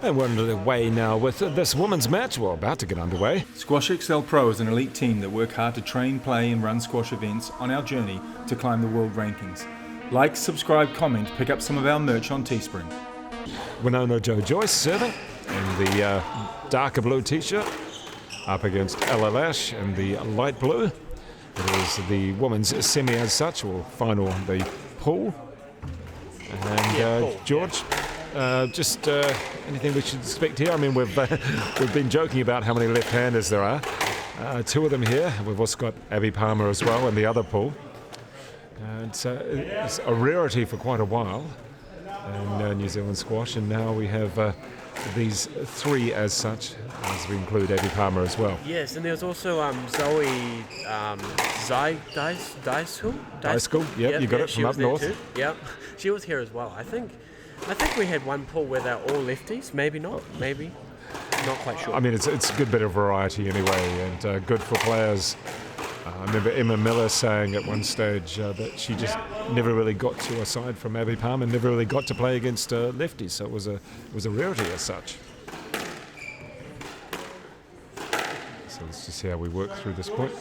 And we're underway now with this women's match. We're about to get underway. Squash XL Pro is an elite team that work hard to train, play and run squash events on our journey to climb the world rankings. Like, subscribe, comment, pick up some of our merch on Teespring. WINONA-Jo JOYCE serving in the darker blue t-shirt up against LASH in the light blue. It is the women's semi as such. We'll final the pool. And George, just anything we should expect here? I mean, we've been joking about how many left-handers there are. Two of them here. We've also got Abby Palmer as well in the other pool. It's a rarity for quite a while in New Zealand squash, and now we have these three as such, as we include Abby Palmer as well. Yes, and there's also Zoe Dicekul, yep, you got it from up north. Yep, she was here as well. I think we had one pool where they're all lefties. Maybe not. Maybe. Not quite sure. I mean, it's a good bit of variety anyway, and good for players. I remember Emma Miller saying at one stage that she just never really got to, aside from Abby Palmer, never really got to play against lefties, so it was a rarity as such. So let's just see how we work through this point.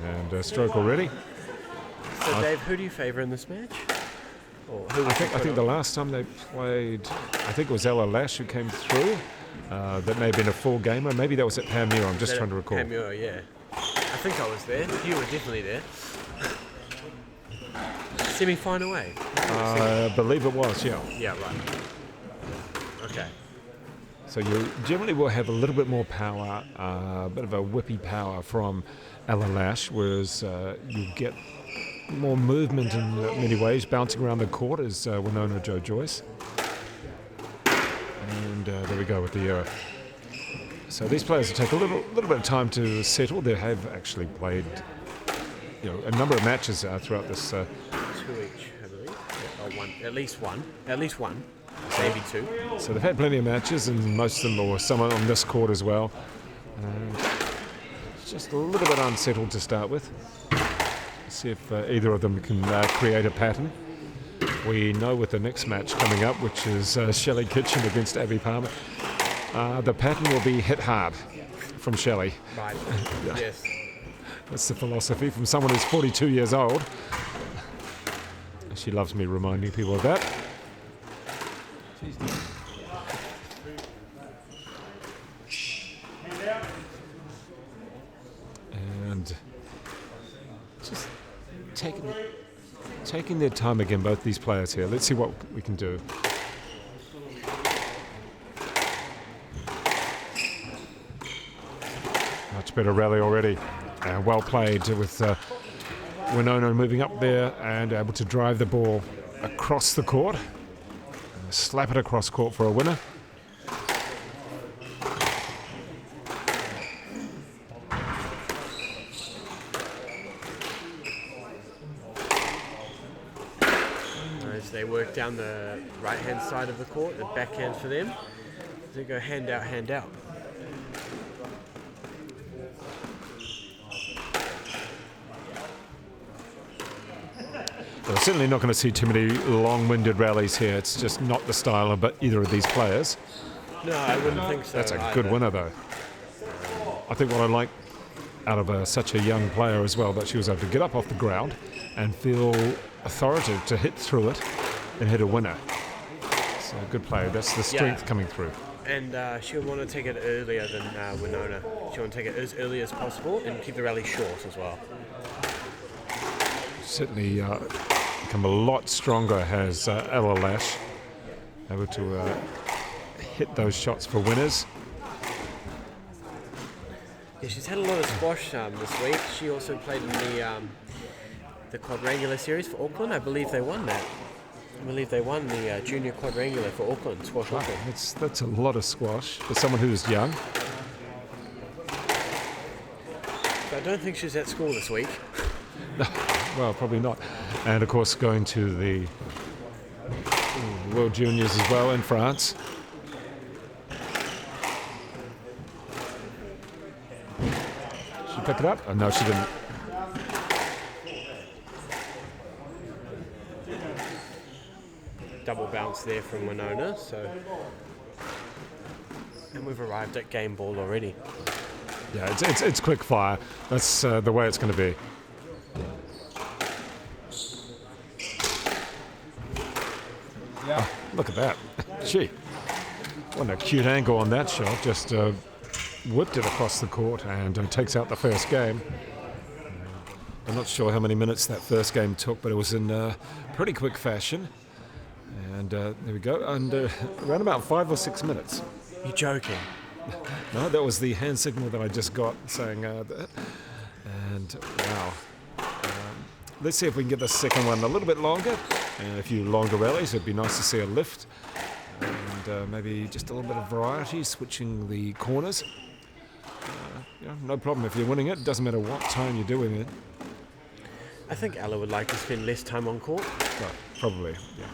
And stroke already. So Dave, who do you favour in this match? Or who I think the last time they played, I think it was LASH who came through. That may have been a full gamer. Maybe that was at Panmure. I'm just trying to recall. Panmure, yeah. I think I was there. You were definitely there. Semi-final way? I believe it was, yeah. Yeah, right. Okay. So you generally will have a little bit more power, a bit of a whippy power from LASH, whereas you get more movement in many ways, bouncing around the court as WINONA-Jo JOYCE. And there we go with the error. So these players will take a little bit of time to settle. They have actually played, a number of matches throughout this. 2 each, I believe. Or one, at least one, maybe two. So they've had plenty of matches, and most of them, or some on this court as well. Just a little bit unsettled to start with. See if either of them can create a pattern. We know with the next match coming up, which is Shelley Kitchen against Abby Palmer, the pattern will be hit hard from Shelley. Right, yes. That's the philosophy from someone who's 42 years old. She loves me reminding people of that. And just taking their time again, both these players here. Let's see what we can do. Much better rally already. Well played with WINONA moving up there and able to drive the ball across the court. Slap it across court for a winner. As they work down the right-hand side of the court, the backhand for them. They go hand out, hand out. We're certainly not going to see too many long-winded rallies here. It's just not the style of either of these players. No, I wouldn't think so. That's a good winner, though. I think what I like out of such a young player as well, that she was able to get up off the ground and feel authoritative to hit through it and hit a winner. So good play. That's the strength coming through. And she'll want to take it earlier than WINONA. She'll want to take it as early as possible and keep the rally short as well. Certainly become a lot stronger, has LASH, able to hit those shots for winners. Yeah, she's had a lot of squash this week. She also played in the quadrangular series for Auckland. I believe they won that. I believe they won the junior quadrangular for Auckland, Squash Auckland. That's a lot of squash for someone who's young. But I don't think she's at school this week. Well, probably not. And of course going to the World Juniors as well in France. She pick it up? Oh, no, she didn't. Double bounce there from WINONA, so And we've arrived at game ball already. Yeah, it's quick fire. That's the way it's going to be. Yeah. Look at that. Gee, what a cute angle on that shot. Just whipped it across the court and takes out the first game. I'm not sure how many minutes that first game took, but it was in pretty quick fashion. And there we go. And around about 5 or 6 minutes. You're joking. No, that was the hand signal that I just got saying that. And wow. Let's see if we can get the second one a little bit longer. And a few longer rallies. It'd be nice to see a lift. And maybe just a little bit of variety, switching the corners. No problem if you're winning it. Doesn't matter what time you're doing it. I think Ella would like to spend less time on court. Right, probably, yeah.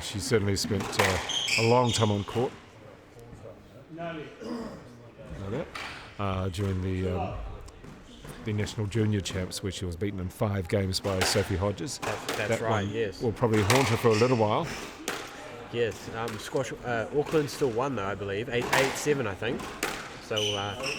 She certainly spent a long time on court. During the National Junior Champs, where she was beaten in 5 games by Sophie Hodges. That's that right, one yes. will probably haunt her for a little while. Yes, squash. Auckland still won though, I believe. 8-7, I think. So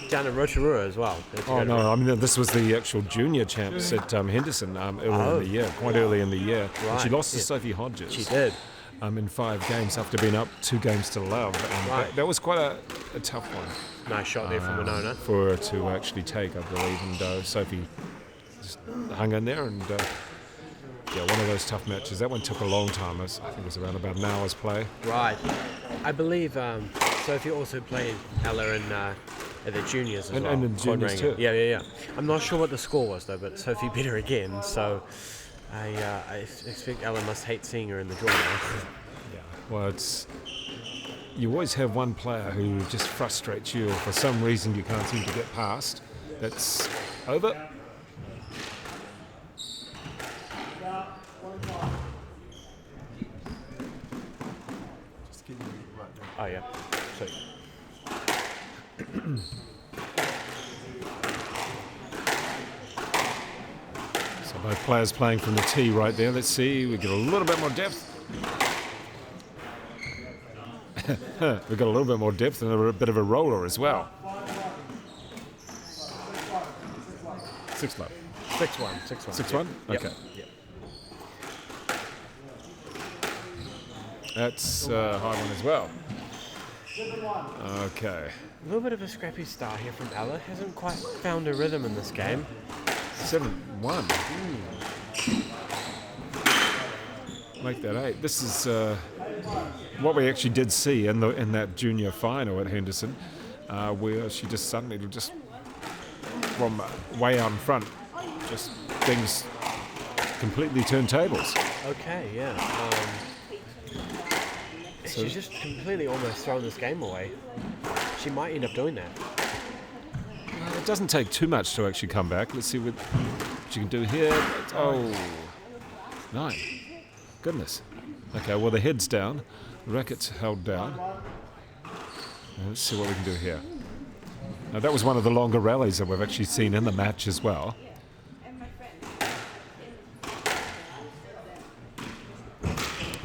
down in Rotorua as well. Oh no, I mean this was the actual junior champs at Henderson early in the year, quite early in the year. Right, And she lost to yes. Sophie Hodges. She did. In 5 games after being up 2 games to love. And Right. that was quite a tough one. Nice shot there from Winona. For her to actually take, I believe, and Sophie just hung in there, and one of those tough matches. That one took a long time. I think it was around about an hour's play. Right. I believe Sophie also played Ella in at the juniors as well. And in juniors Quadrangle. too. Yeah. I'm not sure what the score was though, but Sophie beat her again. So I expect Ella must hate seeing her in the draw now. Yeah. Well, you always have one player who just frustrates you, or for some reason you can't seem to get past. That's over. Oh yeah. So So both players playing from the tee right there. Let's see, we get a little bit more depth. We've got a little bit more depth and a bit of a roller as well. 6 love. 6-1. 6-1? Yep. Okay. Yep. That's a high one as well. Okay. A little bit of a scrappy start here from Ella. Hasn't quite found a rhythm in this game. 7-1. Make that 8. This is what we actually did see in that junior final at Henderson, where she just suddenly, just from way out in front, just things completely turned tables. Okay, yeah. She's just completely almost thrown this game away. She might end up doing that. It doesn't take too much to actually come back. Let's see what she can do here. Oh, 9. Goodness. Okay, well the head's down, the racket's held down. Let's see what we can do here. Now that was one of the longer rallies that we've actually seen in the match as well.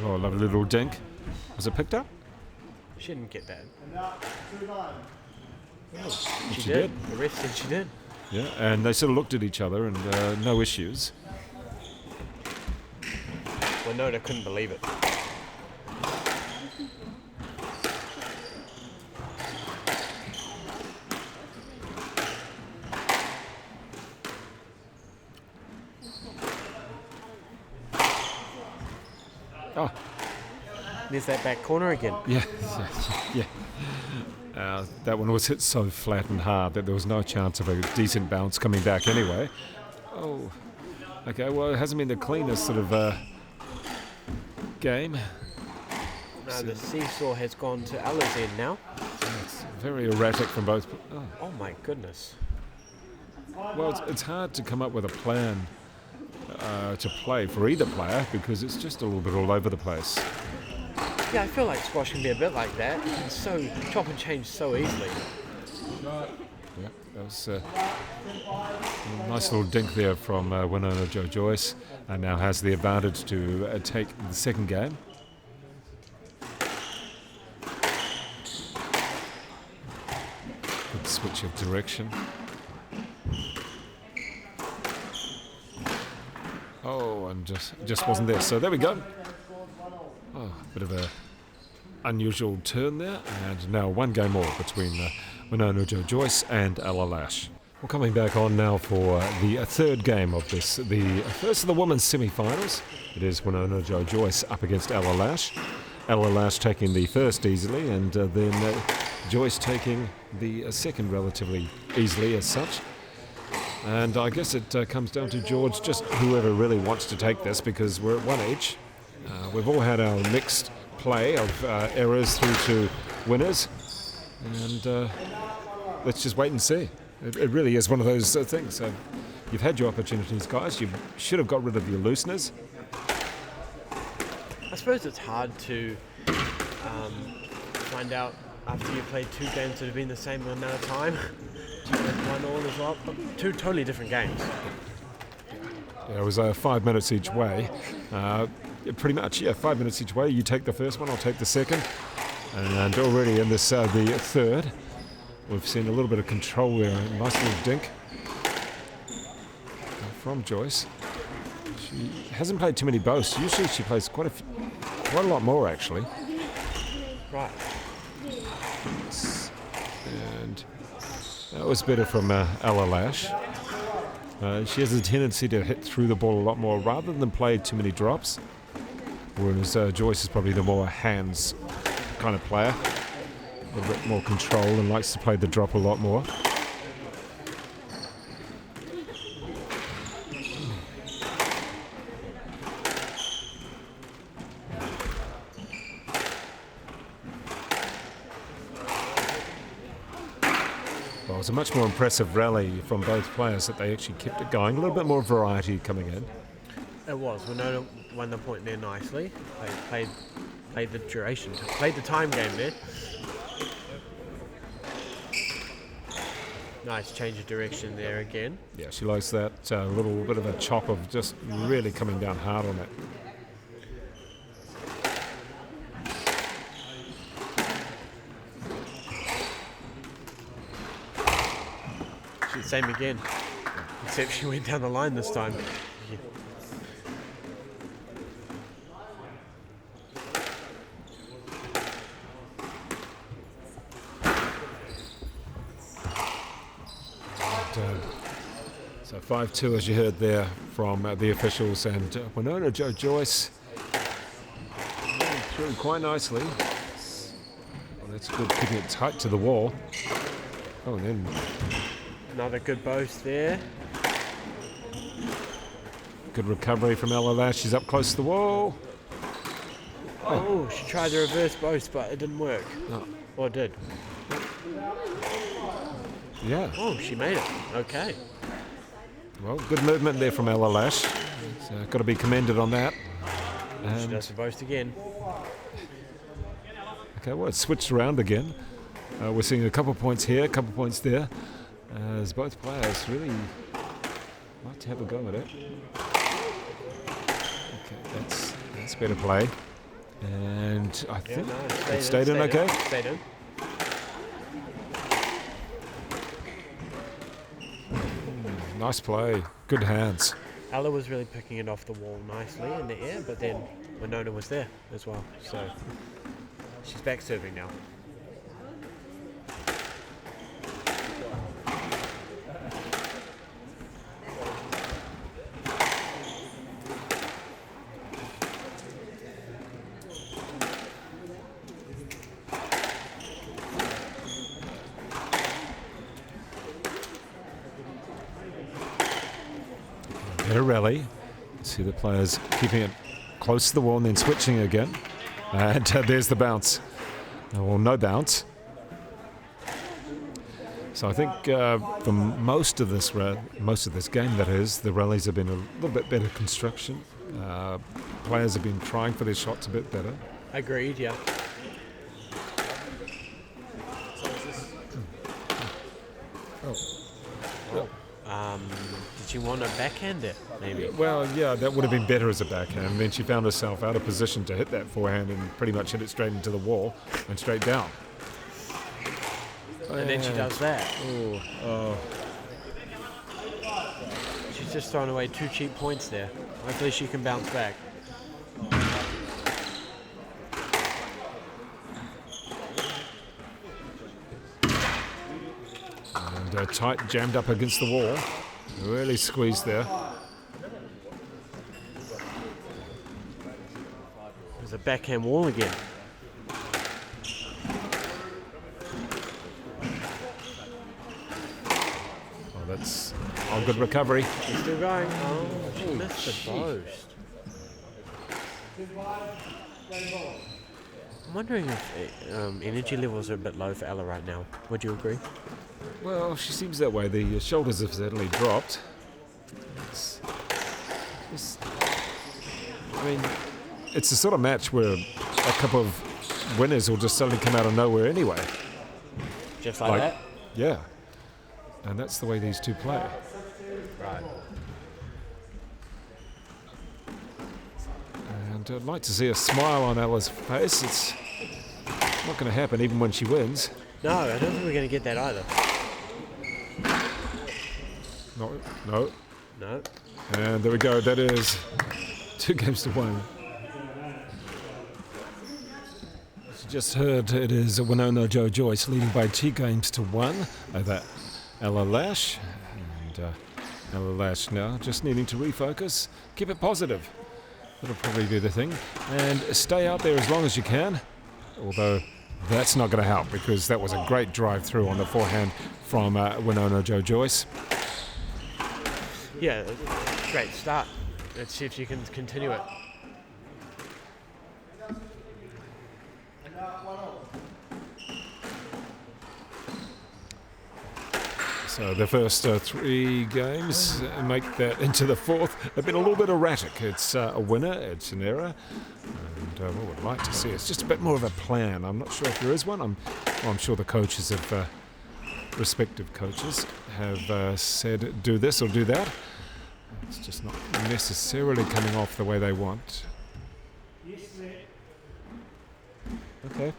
Oh, lovely little dink. Was it picked up? She didn't get that. She did. The ref said she did. Yeah, and they sort of looked at each other and no issues. Winona couldn't believe it. Oh, There's that back corner again. yeah. That one was hit so flat and hard that there was no chance of a decent bounce coming back anyway. Oh, okay, well, it hasn't been the cleanest sort of game. No, the seesaw has gone to Ella's end now. It's very erratic from both. Oh my goodness. Well, it's hard to come up with a plan to play for either player because it's just a little bit all over the place. Yeah, I feel like squash can be a bit like that. You can so chop and change so easily. Yeah, that was a nice little dink there from WINONA-Jo JOYCE, and now has the advantage to take the second game. switch of direction. Oh, and just wasn't there. So there we go. Oh, bit of a unusual turn there, and now one game more between WINONA-Jo JOYCE and LASH. We're coming back on now for the third game of this, the first of the women's semi-finals. It is WINONA-Jo JOYCE up against LASH. LASH taking the first easily, and then JOYCE taking the second relatively easily as such. And I guess it comes down to George, just whoever really wants to take this, because we're at one each. We've all had our mixed play of errors through to winners, and let's just wait and see. It really is one of those things. You've had your opportunities, guys. You should have got rid of your looseners. I suppose it's hard to find out after you played two games that have been the same amount of time. One all as well. Two totally different games. Yeah, it was 5 minutes each way. Pretty much, yeah, 5 minutes each way. You take the first one, I'll take the second. And already in this, the third, we've seen a little bit of control there. A nice little dink from Joyce. She hasn't played too many boasts. Usually she plays quite a lot more, actually. Right. And that was better from LASH. She has a tendency to hit through the ball a lot more rather than play too many drops. Whereas Joyce is probably the more hands kind of player. A little bit more control and likes to play the drop a lot more. Well, it was a much more impressive rally from both players that they actually kept it going. A little bit more variety coming in. It was. WINONA won the point there nicely. They played the duration, played the time game there. Nice change of direction there again. Yeah, she likes that little bit of a chop of just really coming down hard on it. Same again, except she went down the line this time. So 5-2 as you heard there from the officials, and WINONA-Jo JOYCE through quite nicely. Well, that's good, keeping it tight to the wall. Oh, and then Another good boast there. good recovery from LASH. She's up close to the wall. Oh, she tried the reverse boast, but it didn't work. No. Or it did. Yeah. Oh, she made it. Okay. Well, good movement there from LASH. Got to be commended on that. She And does the boast again. okay, well, it's switched around again. We're seeing a couple points here, a couple points there, as both players really like to have a go at it. Okay, that's better play. And I think it stayed in okay. Stayed in. Nice play, good hands. Ella was really picking it off the wall nicely in the air, but then WINONA was there as well. So she's back serving now. Better rally. See the players keeping it close to the wall and then switching again. And there's the bounce. Well, no bounce. So I think for most of this game, that is, the rallies have been a little bit better construction. Players have been trying for their shots a bit better. Agreed, yeah. Did she want to backhand it, maybe? Well, yeah, that would have been better as a backhand. And then she found herself out of position to hit that forehand and pretty much hit it straight into the wall and straight down. And then she does that. Oh. She's just thrown away 2 cheap points there. Hopefully she can bounce back. And tight, jammed up against the wall. Really squeezed there. There's a backhand wall again. Oh, that's good recovery. She's still going. Oh, she missed the post. I'm wondering if energy levels are a bit low for Ella right now. Would you agree? Well, she seems that way. The shoulders have certainly dropped. It's the sort of match where a couple of winners will just suddenly come out of nowhere anyway. Just like that? Yeah. And that's the way these two play. Right. And I'd like to see a smile on Ella's face. It's not going to happen even when she wins. No, I don't think we're going to get that either. No. No. And there we go. That is 2 games to 1. As you just heard, it is WINONA-Jo JOYCE leading by 2 games to 1 over Ella LASH. And Ella LASH now just needing to refocus, keep it positive. That'll probably be the thing. And stay out there as long as you can. Although that's not going to help because that was a great drive through on the forehand from WINONA-Jo JOYCE. Yeah, great start. Let's see if you can continue it. So the first 3 games make that into the 4th. They've been a little bit erratic. It's a winner, it's an error, and what we'd like to see is just a bit more of a plan. I'm not sure if there is one. I'm sure the coaches have, respective coaches have said do this or do that. It's just not necessarily coming off the way they want. Okay.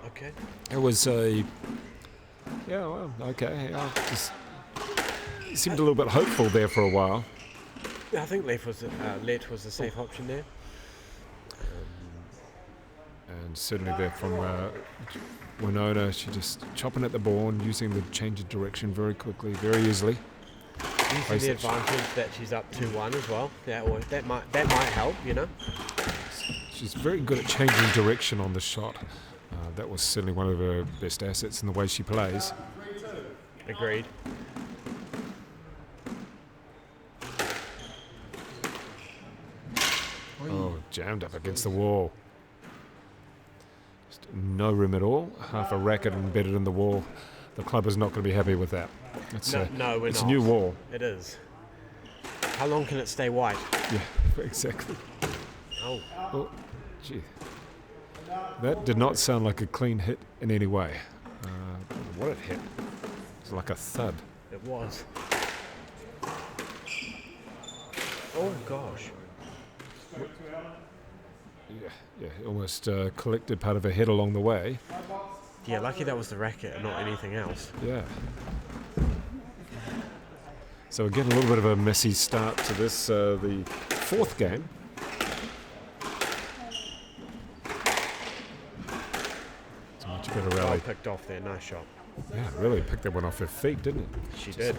Okay. It was a... Yeah, well, okay. Just seemed a little bit hopeful there for a while. I think Let was the safe option there. And certainly there from Winona, she just chopping at the ball and using the change of direction very quickly, very easily. Using the advantage that she's up 2-1 as well. That might help, you know. She's very good at changing direction on the shot. That was certainly one of her best assets in the way she plays. Agreed. Oh, jammed up against the wall. Just no room at all. Half a racket embedded in the wall. The club is not going to be happy with that. It's we're not. It's a new wall. It is. How long can it stay white? Yeah, exactly. Oh, gee. That did not sound like a clean hit in any way. What it hit? It was like a thud. It was. Oh gosh. Yeah, almost collected part of her head along the way. Yeah, lucky that was the racket and not anything else. Yeah. So again, a little bit of a messy start to this, the 4th game. It's a much better rally. Well picked off there, nice shot. Yeah, really picked that one off her feet, didn't it? She did.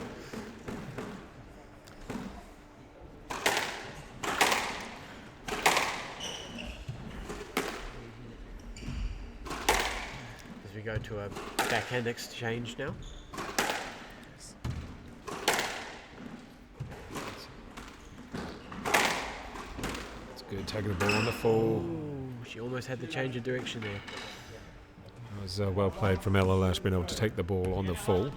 As we go to a backhand exchange now. It's good, taking the ball on the full. Ooh, she almost had the change of direction there. It was well played from Ella LASH, being able to take the ball on the full.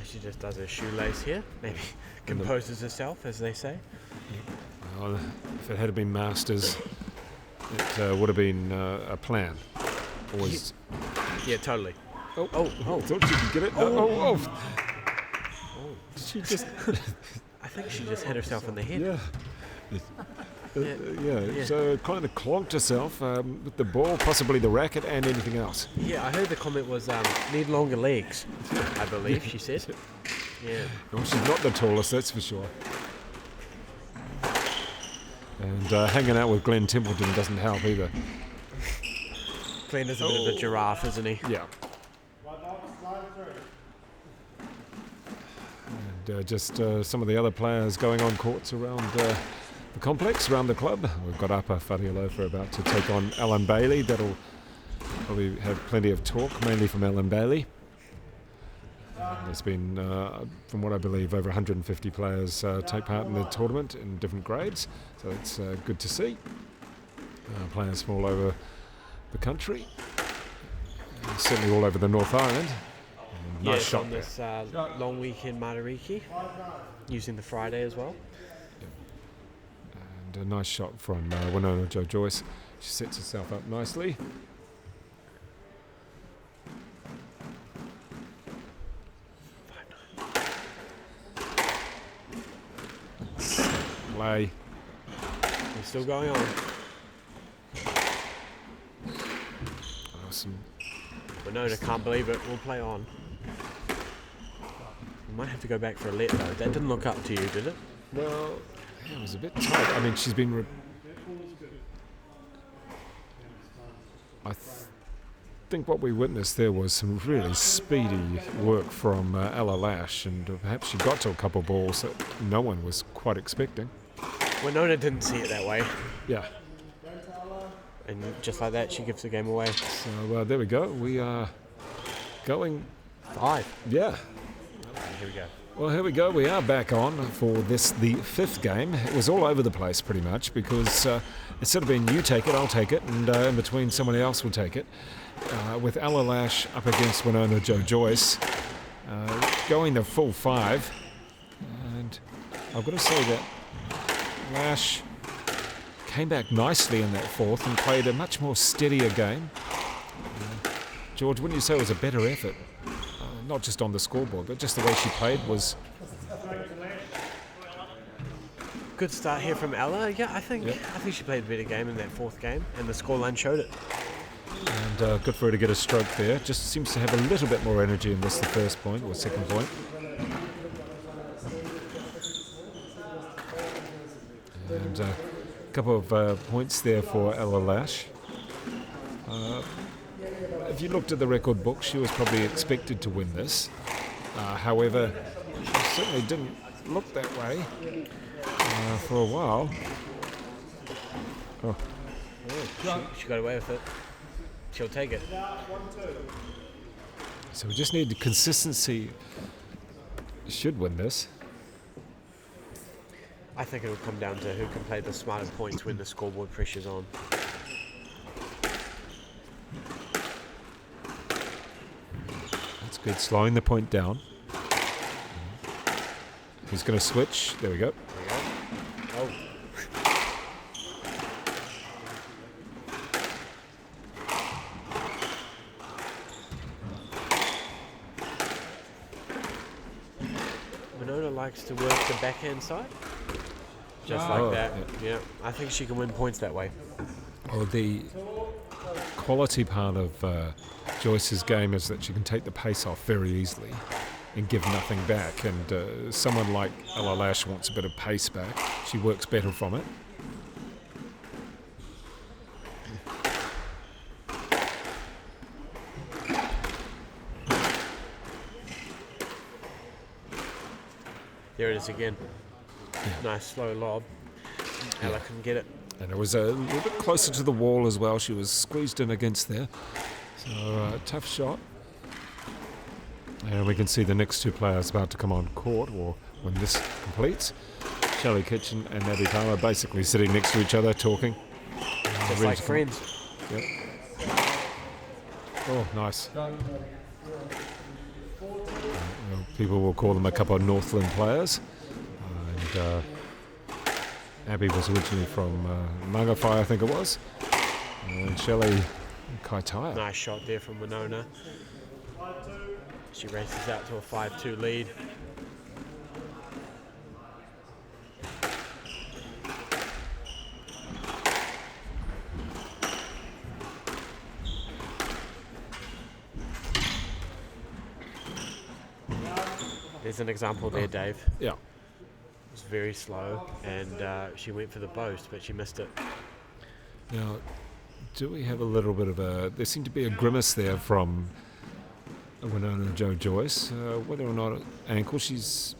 She just does her shoelace here, maybe composes herself, as they say. Well, if it had been Masters, it would have been a plan. Always. Yeah, totally. I thought she could get it. Oh. Did she just? I think she just hit herself in the head. Yeah. Yeah, so kind of clonked herself with the ball, possibly the racket, and anything else. Yeah, I heard the comment was need longer legs, I believe she said. Yeah. Well, she's not the tallest, that's for sure. And hanging out with Glenn Templeton doesn't help either. Glenn is a bit of a giraffe, isn't he? Yeah. And just some of the other players going on courts around the complex, around the club. We've got Upper Wharialofa about to take on Alan Bailey. That'll probably have plenty of talk, mainly from Alan Bailey. There's been, from what I believe, over 150 players take part in the tournament in different grades, so it's good to see. Players from all over the country, certainly all over the North Island. Nice shot on this long weekend Matariki, using the Friday as well. And a nice shot from WINONA-Jo JOYCE. She sets herself up nicely. Play. We're still going on. Awesome. Winona can't believe it. We'll play on. We might have to go back for a let though. That didn't look up to you, did it? Well, yeah, it was a bit tight. I mean, she's been... I think what we witnessed there was some really speedy work from LASH, and perhaps she got to a couple of balls that no one was quite expecting. Winona didn't see it that way. Yeah. And just like that, she gives the game away. So there we go. We are going... 5. Yeah. Here we go. Well, here we go. We are back on for this, the 5th game. It was all over the place pretty much because it's sort of been you take it, I'll take it, and in between somebody else will take it. With LASH up against WINONA-Jo JOYCE, going the full 5. And I've got to say that Lash came back nicely in that 4th and played a much more steadier game. George, wouldn't you say it was a better effort? Not just on the scoreboard, but just the way she played was... Good start here from Ella. Yeah, I think she played a better game in that 4th game, and the scoreline showed it. And good for her to get a stroke there. Just seems to have a little bit more energy in this, the first point, or second point. And a couple of points there for LASH. If you looked at the record book, she was probably expected to win this. However, she certainly didn't look that way for a while. Oh. She got away with it. She'll take it. So we just need consistency. Should win this. I think it will come down to who can play the smartest points when the scoreboard pressure's on. That's good, slowing the point down. Who's going to switch? There we go. Oh. Winona likes to work the backhand side. Just like that. Yeah, I think she can win points that way. Well, the quality part of Joyce's game is that she can take the pace off very easily and give nothing back. And someone like LASH wants a bit of pace back. She works better from it. There it is again. Yeah. Nice slow lob. Ella can get it. And it was a little bit closer to the wall as well. She was squeezed in against there. So tough shot. And we can see the next 2 players about to come on court, or when this completes. Shelley Kitchen and Abby Palmer basically sitting next to each other talking. Just like friends. Yep. Oh, nice. People will call them a couple of Northland players. And Abby was originally from Mangawhai, I think it was. And Shelley Kaitaia. Nice shot there from Winona. She races out to a 5-2 lead. There's an example there, Dave. Yeah. It was very slow, and she went for the boast, but she missed it. Now, do we have a little bit of a... There seemed to be a grimace there from WINONA-Jo Joyce. Whether or not ankle, she's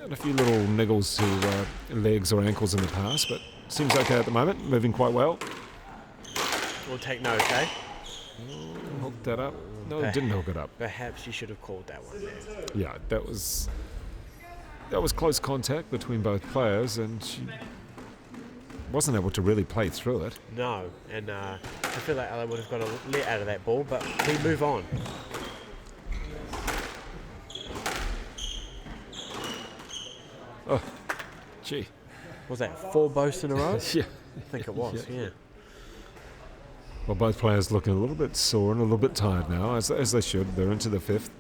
had a few little niggles to legs or ankles in the past, but seems okay at the moment, moving quite well. We'll take note, okay? Hooked that up. No, it didn't hook it up. Perhaps you should have called that one there. Yeah, that was close contact between both players, and she wasn't able to really play through it. No, and I feel like Ella would have got a let out of that ball, but we move on. Oh, gee. Was that 4 boasts in a row? Yeah. I think it was, yeah. Well, both players looking a little bit sore and a little bit tired now, as they should. They're into the 5th.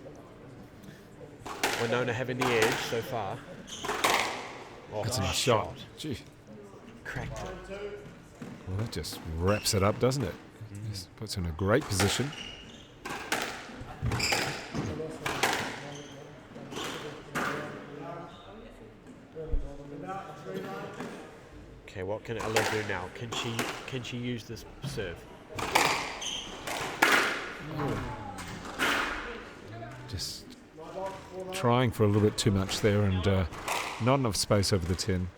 WINONA having the edge so far. Oh, That's a nice shot. Gee. Cracked it. Well, that just wraps it up, doesn't it? Just puts her in a great position. Okay, what can Ella do now? Can she use this serve? Just trying for a little bit too much there, and not enough space over the 10.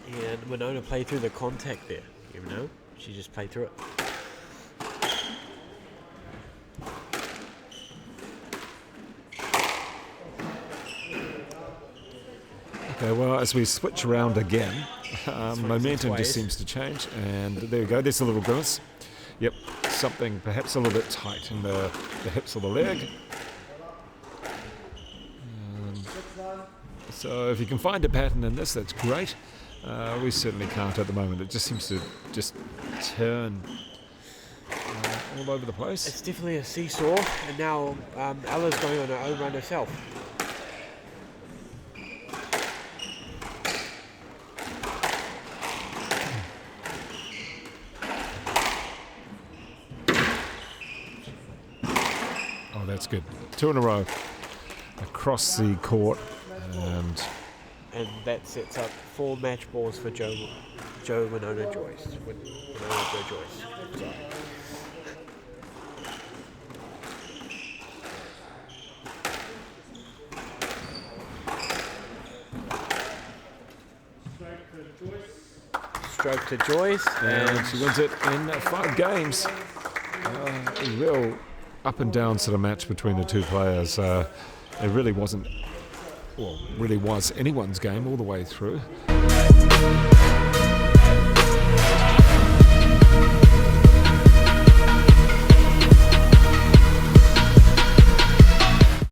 And WINONA played through the contact there, you know? She just played through it. Okay, well, as we switch around again, momentum ways. just seems to change, and there we go. There's a little grimace. Yep, something perhaps a little bit tight in the hips or the leg. So if you can find a pattern in this, that's great. We certainly can't at the moment. It just seems to just turn all over the place. It's definitely a seesaw, and now Ella's going on her own run herself. Oh, that's good. 2 in a row across the court, And that sets up 4 match balls for WINONA-Jo Joyce. WINONA-Jo Joyce. Sorry. Stroke to Joyce. and she wins it in 5 games. A real up and down sort of match between the two players. It really wasn't, well, really was anyone's game all the way through.